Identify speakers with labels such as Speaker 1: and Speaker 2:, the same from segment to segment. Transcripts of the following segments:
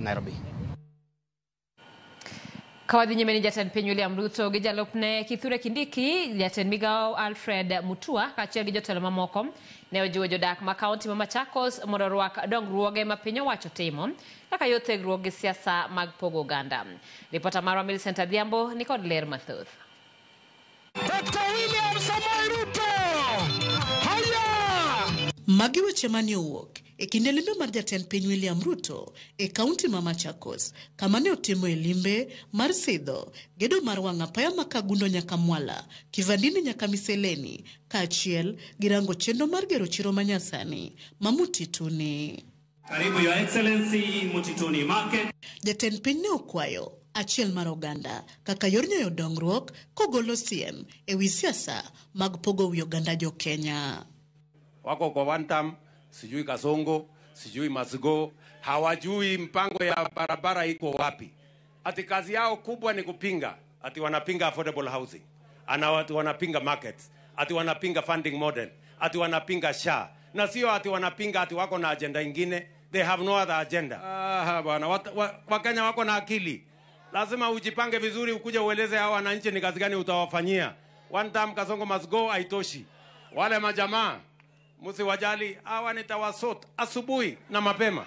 Speaker 1: Nairobi.
Speaker 2: Kawadhi nyimeni Jatend Piny William Ruto gi jalupne Kithure Kindiki, Jatend Migao Alfred Mutua kaachiel gi jotelo mamoko ne ojiwo jodak ma kaunti ma Machakos mondo orwak dongruoge ma piny owacho timo kaka yo thegruok gi siasa mag pogo oganda. Ripota marwa Millicent Adhiambo ni kod ler mathoth.
Speaker 3: Dr. William Samoei Ruto! Haya!
Speaker 4: Magi weche mane owuok e kinde limbe mar Jatend Piny William Ruto e kaunti ma Machakos, kama ne otimo e limbe mar sidho gedo mar wang' apaya ma Kagundo nyaka Mwala, Kivandini nyaka Miseleni, kaachiel gi rango chenro mar gero chiro manyasani ma Mutituni.
Speaker 5: Karibu Your Excellency Mutituni Market.
Speaker 4: Jatend piny ne okwayo achiel mar oganda kaka yor nyayo dongruok kogolo siem e wi siasa mag pogo wi oganda jo Kenya.
Speaker 6: Wako kwa one term, sijui Kasongo, sijui Masigo, hawajui mpango ya barabara iko wapi. Ati kazi yao kubwa ni kupinga, ati wanapinga affordable housing, ati wanapinga markets, ati wanapinga funding model, ati wanapinga SHA. Na sio ati wanapinga ati wako na agenda ingine, they have no other agenda. Bwana, Wakenya wako na akili. Lazima ujipange vizuri, ukuje ueleze hao wananchi ni kazi gani utawafanyia. One time Kasongo must go, haitoshi. Wale majamaa musiwajali, hawa nitawasot asubuhi na mapema.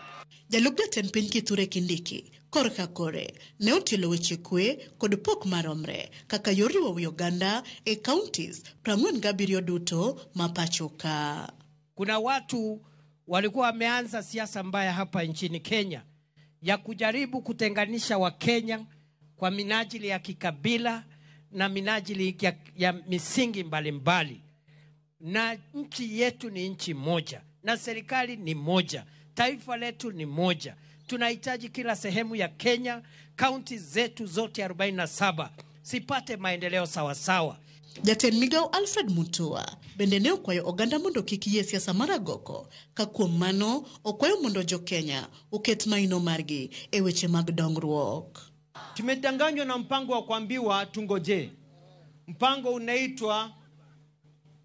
Speaker 4: Jalup Jatend Piny Kithure Kindiki korka kore ne otelo weche kwe kod pok maromre kaka yor riwo wi oganda e counties 47 duto ma pacho ka.
Speaker 7: Kuna watu walikuwa wameanza siasa mbaya hapa nchini Kenya ya kujaribu kutenganisha Wakenya kwa minajili ya kikabila na minajili ya misingi mbalimbali. Na nchi yetu ni nchi moja, na serikali ni moja, taifa letu ni moja. Tunahitaji kila sehemu ya Kenya, kaunti zetu zote 47 sipate maendeleo sawa sawa.
Speaker 4: Jatend Migao Alfred Mutua bende ne okwayo oganda mondo kik yie siasa maragoko, ka kuom mano okwayo mondo jo Kenya oket maino margi e weche mag dongruok.
Speaker 8: Tumedanganywa na mpango wa kuambiwa tungoje. Mpango unaitwa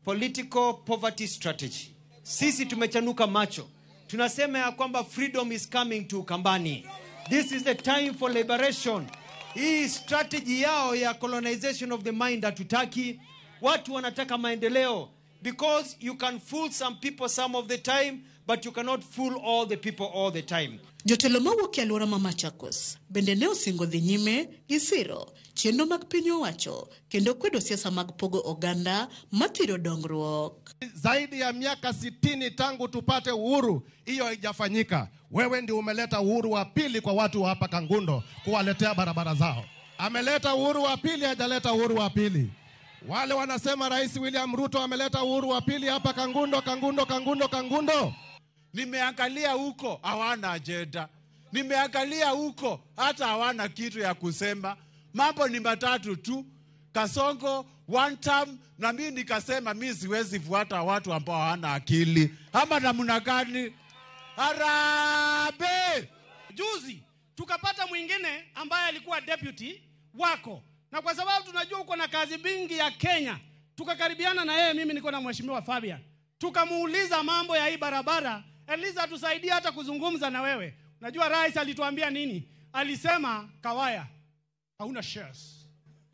Speaker 8: Political Poverty Strategy. Sisi tumechanuka macho. Tunasema ya kwamba freedom is coming to Ukambani. This is the time for liberation. Hii strategy yao ya colonization of the mind hatutaki. Watu wanataka maendeleo. Because you can fool some people some of the time, but you cannot fool all the people all the time.
Speaker 4: Jotelo mawuok e alwora ma Machakos bende ne osingo dhi nyime gi siro chenro mag piny owacho kendo kwedo siasa mag pogo oganda mathiro dongruok.
Speaker 9: Zaidi ya miaka 60 tangu tupate uhuru, hiyo haijafanyika. Wewe ndio umeleta uhuru wa pili kwa watu wa hapa Kangundo kuwaletea barabara zao. Ameleta uhuru wa pili, hajaleta uhuru wa pili. Wale wanasema Rais William Ruto ameleta uhuru wa pili hapa Kangundo.
Speaker 10: Nimeangalia huko hawana agenda. Nimeangalia huko hata hawana kitu ya kusema. Mambo ni matatu tu. Kasongo, one term, na mimi nikasema mimi siwezi fuata watu ambao hawana akili. Ama namna gani? Harabe!
Speaker 11: Juzi tukapata mwingine ambaye alikuwa deputy wako. Na kwa sababu tunajua uko na kazi mingi ya Kenya, tukakaribiana na yeye, mimi niko na Mheshimiwa Fabian. Tukamuuliza mambo ya hii barabara, Eliza tusaidie hata kuzungumza na wewe. Unajua rais alituambia nini? Alisema Kawaya, hauna shares.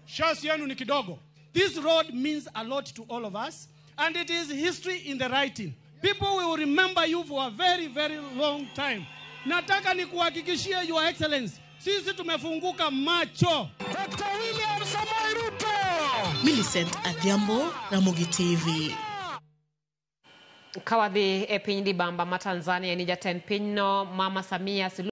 Speaker 11: Shares yenu ni kidogo. This road means a lot to all of us, and it is history in the writing. People will remember you for a very, very long time. Nataka nikuhakikishie Your Excellency, sisi tumefunguka macho.
Speaker 3: Dr. William Samoei Ruto!
Speaker 4: Millicent Adhiambo, Ramogi TV.
Speaker 2: Kawadhi e piny Libamba ma Tanzania ni Jatend Pinyno Mama Samia